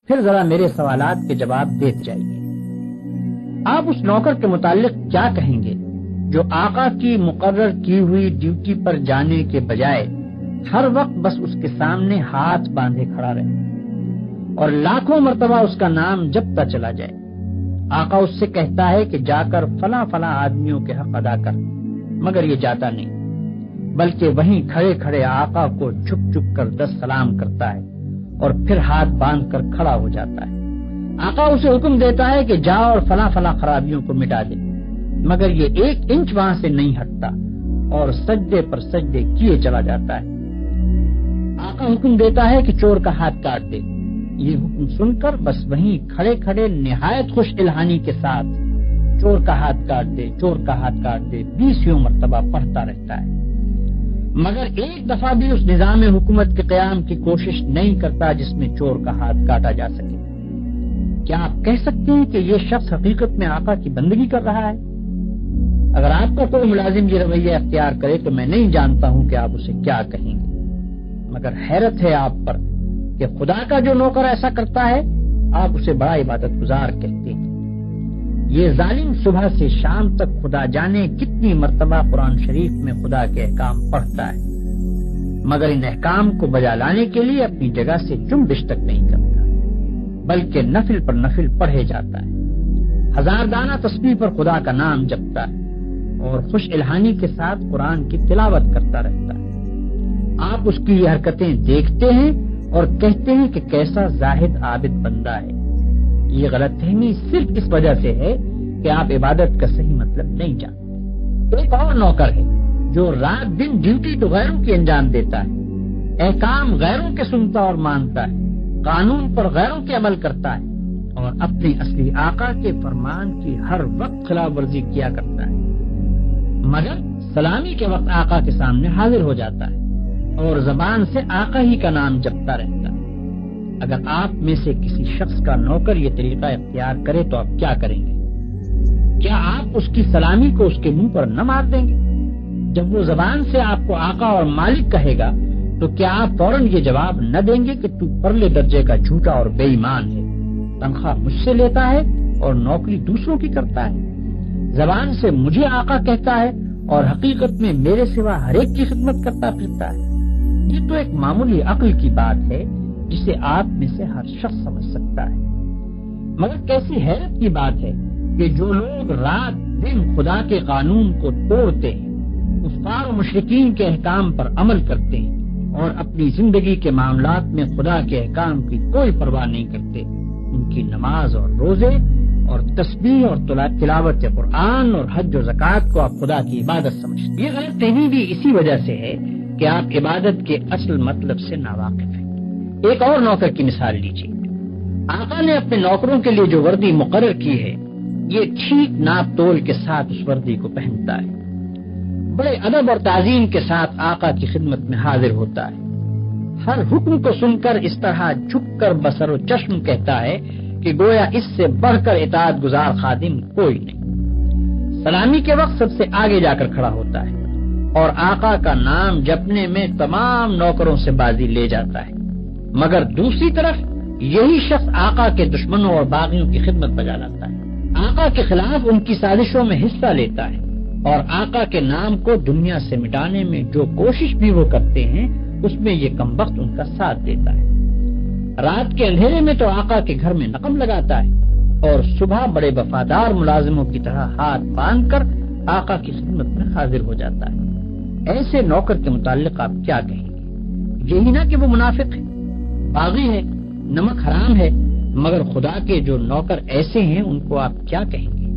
پھر ذرا میرے سوالات کے جواب دیتے جائیے۔ آپ اس نوکر کے متعلق کیا کہیں گے جو آقا کی مقرر کی ہوئی ڈیوٹی پر جانے کے بجائے ہر وقت بس اس کے سامنے ہاتھ باندھے کھڑا رہے اور لاکھوں مرتبہ اس کا نام جپتا چلا جائے؟ آقا اس سے کہتا ہے کہ جا کر فلاں فلاں آدمیوں کے حق ادا کر، مگر یہ جاتا نہیں، بلکہ وہیں کھڑے کھڑے آقا کو جھک جھک کر 10 سلام کرتا ہے اور پھر ہاتھ باندھ کر کھڑا ہو جاتا ہے۔ آقا اسے حکم دیتا ہے کہ جا اور فلاں فلاں خرابیوں کو مٹا دے، مگر یہ 1 انچ وہاں سے نہیں ہٹتا اور سجدے پر سجدے کیے چلا جاتا ہے۔ آقا حکم دیتا ہے کہ چور کا ہاتھ کاٹ دے، یہ حکم سن کر بس وہیں کھڑے کھڑے نہایت خوش الہانی کے ساتھ چور کا ہاتھ کاٹ دے، چور کا ہاتھ کاٹ دے 20 مرتبہ پڑھتا رہتا ہے، مگر ایک دفعہ بھی اس نظام حکومت کے قیام کی کوشش نہیں کرتا جس میں چور کا ہاتھ کاٹا جا سکے۔ کیا آپ کہہ سکتے ہیں کہ یہ شخص حقیقت میں آقا کی بندگی کر رہا ہے؟ اگر آپ کا کوئی ملازم یہ رویہ اختیار کرے تو میں نہیں جانتا ہوں کہ آپ اسے کیا کہیں گے، مگر حیرت ہے آپ پر کہ خدا کا جو نوکر ایسا کرتا ہے آپ اسے بڑا عبادت گزار کہتے ہیں۔ یہ ظالم صبح سے شام تک خدا جانے کتنی مرتبہ قرآن شریف میں خدا کے احکام پڑھتا ہے، مگر ان احکام کو بجا لانے کے لیے اپنی جگہ سے جنبش تک نہیں کرتا، بلکہ نفل پر نفل پڑھے جاتا ہے، 1000 دانہ تسبیح پر خدا کا نام جپتا ہے اور خوش الہانی کے ساتھ قرآن کی تلاوت کرتا رہتا ہے۔ آپ اس کی یہ حرکتیں دیکھتے ہیں اور کہتے ہیں کہ کیسا زاہد عابد بندہ ہے۔ یہ غلط فہمی صرف اس وجہ سے ہے کہ آپ عبادت کا صحیح مطلب نہیں جانتے۔ ایک اور نوکر ہے جو رات دن ڈیوٹی تو غیروں کی انجام دیتا ہے، احکام غیروں کے سنتا اور مانتا ہے، قانون پر غیروں کے عمل کرتا ہے اور اپنے اصلی آقا کے فرمان کی ہر وقت خلاف ورزی کیا کرتا ہے، مگر سلامی کے وقت آقا کے سامنے حاضر ہو جاتا ہے اور زبان سے آقا ہی کا نام جپتا رہتا ہے۔ اگر آپ میں سے کسی شخص کا نوکر یہ طریقہ اختیار کرے تو آپ کیا کریں گے؟ کیا آپ اس کی سلامی کو اس کے منہ پر نہ مار دیں گے؟ جب وہ زبان سے آپ کو آقا اور مالک کہے گا تو کیا آپ فوراً یہ جواب نہ دیں گے کہ تو پرلے درجے کا جھوٹا اور بے ایمان ہے، تنخواہ مجھ سے لیتا ہے اور نوکری دوسروں کی کرتا ہے، زبان سے مجھے آقا کہتا ہے اور حقیقت میں میرے سوا ہر ایک کی خدمت کرتا پھرتا ہے؟ یہ تو ایک معمولی عقل کی بات ہے جسے آپ میں سے ہر شخص سمجھ سکتا ہے، مگر کیسی حیرت کی بات ہے کہ جو لوگ رات دن خدا کے قانون کو توڑتے ہیں، کفار و مشرکین کے احکام پر عمل کرتے ہیں اور اپنی زندگی کے معاملات میں خدا کے احکام کی کوئی پرواہ نہیں کرتے، ان کی نماز اور روزے اور تسبیح اور تلاوت قرآن اور حج و زکوٰۃ کو آپ خدا کی عبادت سمجھتے ہیں۔ یہ غلط فہمی بھی اسی وجہ سے ہے کہ آپ عبادت کے اصل مطلب سے ناواقف ہیں۔ ایک اور نوکر کی مثال لیجیے۔ آقا نے اپنے نوکروں کے لیے جو وردی مقرر کی ہے یہ ٹھیک ناپ تول کے ساتھ اس وردی کو پہنتا ہے، بڑے ادب اور تعظیم کے ساتھ آقا کی خدمت میں حاضر ہوتا ہے، ہر حکم کو سن کر اس طرح جھک کر بصر و چشم کہتا ہے کہ گویا اس سے بڑھ کر اطاعت گزار خادم کوئی نہیں۔ سلامی کے وقت سب سے آگے جا کر کھڑا ہوتا ہے اور آقا کا نام جپنے میں تمام نوکروں سے بازی لے جاتا ہے، مگر دوسری طرف یہی شخص آقا کے دشمنوں اور باغیوں کی خدمت بجا لاتا ہے، آقا کے خلاف ان کی سازشوں میں حصہ لیتا ہے اور آقا کے نام کو دنیا سے مٹانے میں جو کوشش بھی وہ کرتے ہیں اس میں یہ کمبخت ان کا ساتھ دیتا ہے۔ رات کے اندھیرے میں تو آقا کے گھر میں نقم لگاتا ہے اور صبح بڑے وفادار ملازموں کی طرح ہاتھ باندھ کر آقا کی خدمت میں حاضر ہو جاتا ہے۔ ایسے نوکر کے متعلق آپ کیا کہیں گے؟ یہی نہ کہ وہ منافق ہے، باغی ہے، نمک حرام ہے، مگر خدا کے جو نوکر ایسے ہیں ان کو آپ کیا کہیں گے؟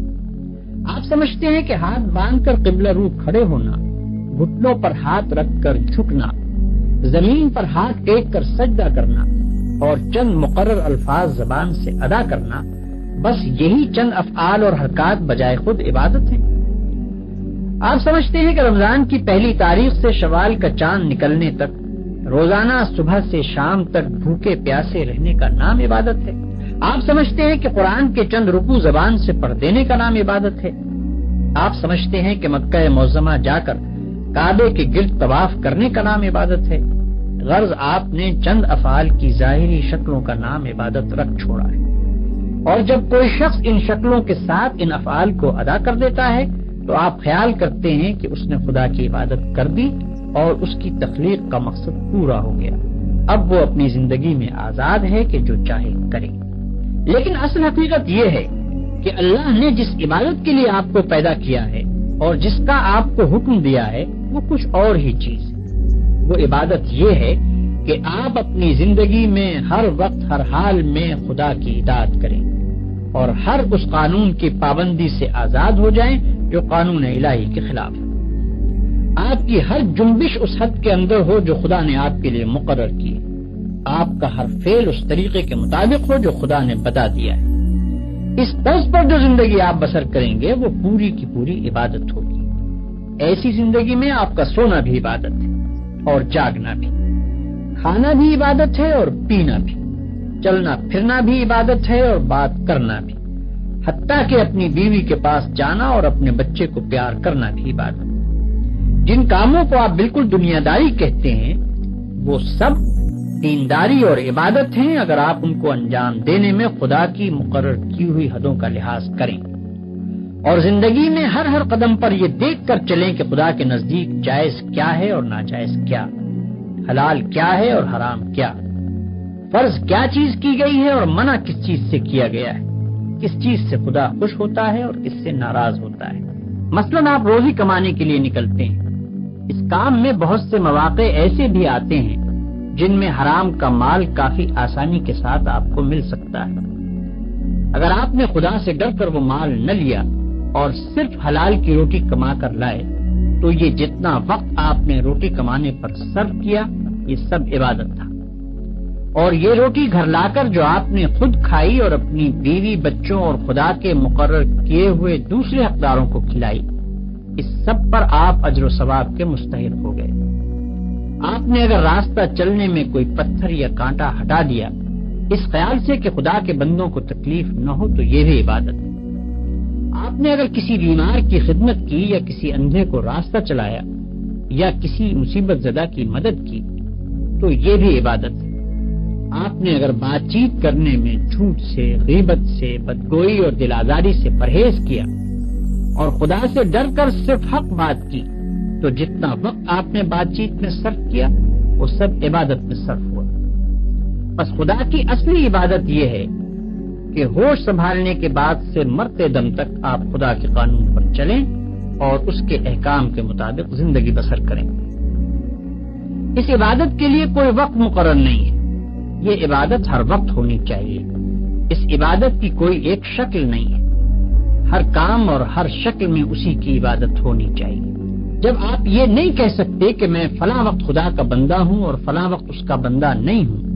آپ سمجھتے ہیں کہ ہاتھ باندھ کر قبلہ رو کھڑے ہونا، گھٹنوں پر ہاتھ رکھ کر جھکنا، زمین پر ہاتھ ٹیک کر سجدہ کرنا اور چند مقرر الفاظ زبان سے ادا کرنا، بس یہی چند افعال اور حرکات بجائے خود عبادت ہیں؟ آپ سمجھتے ہیں کہ رمضان کی پہلی تاریخ سے شوال کا چاند نکلنے تک روزانہ صبح سے شام تک بھوکے پیاسے رہنے کا نام عبادت ہے؟ آپ سمجھتے ہیں کہ قرآن کے چند رکوع زبان سے پڑھ دینے کا نام عبادت ہے؟ آپ سمجھتے ہیں کہ مکہ معظمہ جا کر کعبے کے گرد طواف کرنے کا نام عبادت ہے؟ غرض آپ نے چند افعال کی ظاہری شکلوں کا نام عبادت رکھ چھوڑا ہے، اور جب کوئی شخص ان شکلوں کے ساتھ ان افعال کو ادا کر دیتا ہے تو آپ خیال کرتے ہیں کہ اس نے خدا کی عبادت کر دی اور اس کی تخلیق کا مقصد پورا ہو گیا، اب وہ اپنی زندگی میں آزاد ہے کہ جو چاہے کرے۔ لیکن اصل حقیقت یہ ہے کہ اللہ نے جس عبادت کے لیے آپ کو پیدا کیا ہے اور جس کا آپ کو حکم دیا ہے وہ کچھ اور ہی چیز ہے۔ وہ عبادت یہ ہے کہ آپ اپنی زندگی میں ہر وقت ہر حال میں خدا کی اطاعت کریں اور ہر اس قانون کی پابندی سے آزاد ہو جائیں جو قانون الہی کے خلاف ہے۔ آپ کی ہر جنبش اس حد کے اندر ہو جو خدا نے آپ کے لیے مقرر کی ہے، آپ کا ہر فعل اس طریقے کے مطابق ہو جو خدا نے بتا دیا ہے۔ اس طرز پر جو زندگی آپ بسر کریں گے وہ پوری کی پوری عبادت ہوگی۔ ایسی زندگی میں آپ کا سونا بھی عبادت ہے اور جاگنا بھی، کھانا بھی عبادت ہے اور پینا بھی، چلنا پھرنا بھی عبادت ہے اور بات کرنا بھی، حتیٰ کہ اپنی بیوی کے پاس جانا اور اپنے بچے کو پیار کرنا بھی عبادت ہے۔ جن کاموں کو آپ بالکل دنیا داری کہتے ہیں وہ سب دینداری اور عبادت ہیں اگر آپ ان کو انجام دینے میں خدا کی مقرر کی ہوئی حدوں کا لحاظ کریں اور زندگی میں ہر ہر قدم پر یہ دیکھ کر چلیں کہ خدا کے نزدیک جائز کیا ہے اور ناجائز کیا، حلال کیا ہے اور حرام کیا، فرض کیا چیز کی گئی ہے اور منع کس چیز سے کیا گیا ہے، کس چیز سے خدا خوش ہوتا ہے اور کس سے ناراض ہوتا ہے۔ مثلاً آپ روزی کمانے کے لیے نکلتے ہیں، اس کام میں بہت سے مواقع ایسے بھی آتے ہیں جن میں حرام کا مال کافی آسانی کے ساتھ آپ کو مل سکتا ہے۔ اگر آپ نے خدا سے ڈر کر وہ مال نہ لیا اور صرف حلال کی روٹی کما کر لائے تو یہ جتنا وقت آپ نے روٹی کمانے پر صرف کیا یہ سب عبادت تھا، اور یہ روٹی گھر لا کر جو آپ نے خود کھائی اور اپنی بیوی بچوں اور خدا کے مقرر کیے ہوئے دوسرے حقداروں کو کھلائی، اس سب پر آپ اجر و ثواب کے مستحق ہو گئے۔ آپ نے اگر راستہ چلنے میں کوئی پتھر یا کانٹا ہٹا دیا اس خیال سے کہ خدا کے بندوں کو تکلیف نہ ہو تو یہ بھی عبادت ہے۔ آپ نے اگر کسی بیمار کی خدمت کی یا کسی اندھے کو راستہ چلایا یا کسی مصیبت زدہ کی مدد کی تو یہ بھی عبادت ہے۔ آپ نے اگر بات چیت کرنے میں جھوٹ سے، غیبت سے، بدگوئی اور دل آزاری سے پرہیز کیا اور خدا سے ڈر کر صرف حق بات کی تو جتنا وقت آپ نے بات چیت میں صرف کیا وہ سب عبادت میں صرف ہوا۔ بس خدا کی اصلی عبادت یہ ہے کہ ہوش سنبھالنے کے بعد سے مرتے دم تک آپ خدا کے قانون پر چلیں اور اس کے احکام کے مطابق زندگی بسر کریں۔ اس عبادت کے لیے کوئی وقت مقرر نہیں ہے، یہ عبادت ہر وقت ہونی چاہیے۔ اس عبادت کی کوئی ایک شکل نہیں ہے، ہر کام اور ہر شکل میں اسی کی عبادت ہونی چاہیے۔ جب آپ یہ نہیں کہہ سکتے کہ میں فلاں وقت خدا کا بندہ ہوں اور فلاں وقت اس کا بندہ نہیں ہوں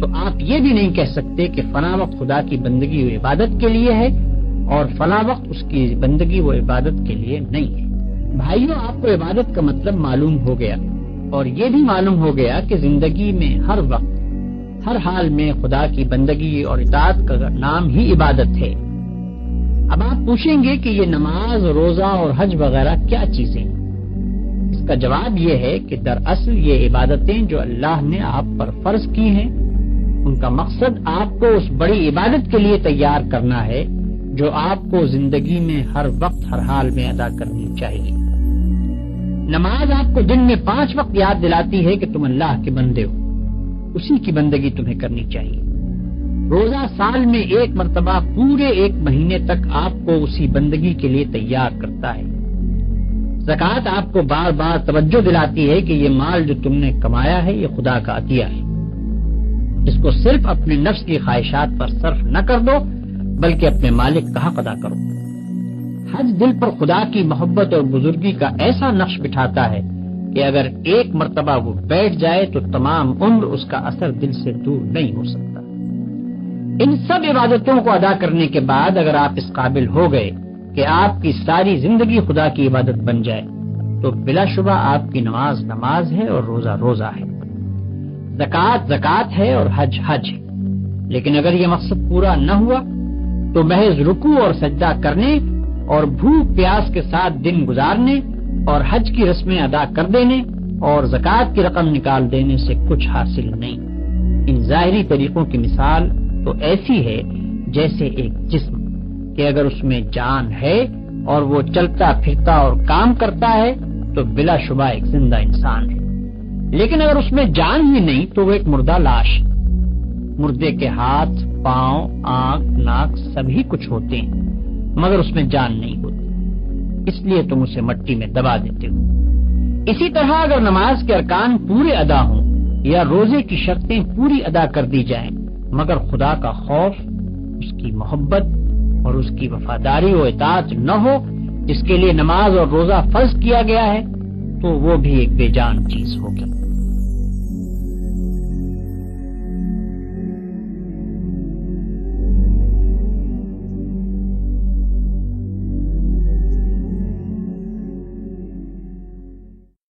تو آپ یہ بھی نہیں کہہ سکتے کہ فلاں وقت خدا کی بندگی و عبادت کے لیے ہے اور فلاں وقت اس کی بندگی و عبادت کے لیے نہیں ہے۔ بھائیوں، آپ کو عبادت کا مطلب معلوم ہو گیا اور یہ بھی معلوم ہو گیا کہ زندگی میں ہر وقت ہر حال میں خدا کی بندگی اور اطاعت کا نام ہی عبادت ہے۔ اب آپ پوچھیں گے کہ یہ نماز، روزہ اور حج وغیرہ کیا چیزیں ہیں؟ اس کا جواب یہ ہے کہ دراصل یہ عبادتیں جو اللہ نے آپ پر فرض کی ہیں ان کا مقصد آپ کو اس بڑی عبادت کے لیے تیار کرنا ہے جو آپ کو زندگی میں ہر وقت ہر حال میں ادا کرنی چاہیے۔ نماز آپ کو دن میں 5 وقت یاد دلاتی ہے کہ تم اللہ کے بندے ہو، اسی کی بندگی تمہیں کرنی چاہیے۔ روزہ سال میں 1 مرتبہ پورے 1 مہینے تک آپ کو اسی بندگی کے لیے تیار کرتا ہے۔ زکوٰۃ آپ کو بار بار توجہ دلاتی ہے کہ یہ مال جو تم نے کمایا ہے یہ خدا کا عطیہ ہے، اس کو صرف اپنے نفس کی خواہشات پر صرف نہ کر دو بلکہ اپنے مالک کا حق ادا کرو۔ حج دل پر خدا کی محبت اور بزرگی کا ایسا نقش بٹھاتا ہے کہ اگر 1 مرتبہ وہ بیٹھ جائے تو تمام عمر اس کا اثر دل سے دور نہیں ہو سکتا۔ ان سب عبادتوں کو ادا کرنے کے بعد اگر آپ اس قابل ہو گئے کہ آپ کی ساری زندگی خدا کی عبادت بن جائے تو بلا شبہ آپ کی نماز نماز ہے اور روزہ روزہ ہے، زکوٰۃ زکوٰۃ ہے اور حج حج ہے۔ لیکن اگر یہ مقصد پورا نہ ہوا تو محض رکوع اور سجدہ کرنے اور بھوک پیاس کے ساتھ دن گزارنے اور حج کی رسمیں ادا کر دینے اور زکوٰۃ کی رقم نکال دینے سے کچھ حاصل نہیں۔ ان ظاہری طریقوں کی مثال تو ایسی ہے جیسے ایک جسم کہ اگر اس میں جان ہے اور وہ چلتا پھرتا اور کام کرتا ہے تو بلا شبہ ایک زندہ انسان ہے، لیکن اگر اس میں جان ہی نہیں تو وہ ایک مردہ لاش ہے۔ مردے کے ہاتھ، پاؤں، آنکھ، ناک سبھی کچھ ہوتے ہیں مگر اس میں جان نہیں ہوتی، اس لیے تم اسے مٹی میں دبا دیتے ہو۔ اسی طرح اگر نماز کے ارکان پورے ادا ہوں یا روزے کی شرطیں پوری ادا کر دی جائیں مگر خدا کا خوف، اس کی محبت اور اس کی وفاداری و اطاعت نہ ہو جس کے لیے نماز اور روزہ فرض کیا گیا ہے، تو وہ بھی ایک بے جان چیز ہوگی۔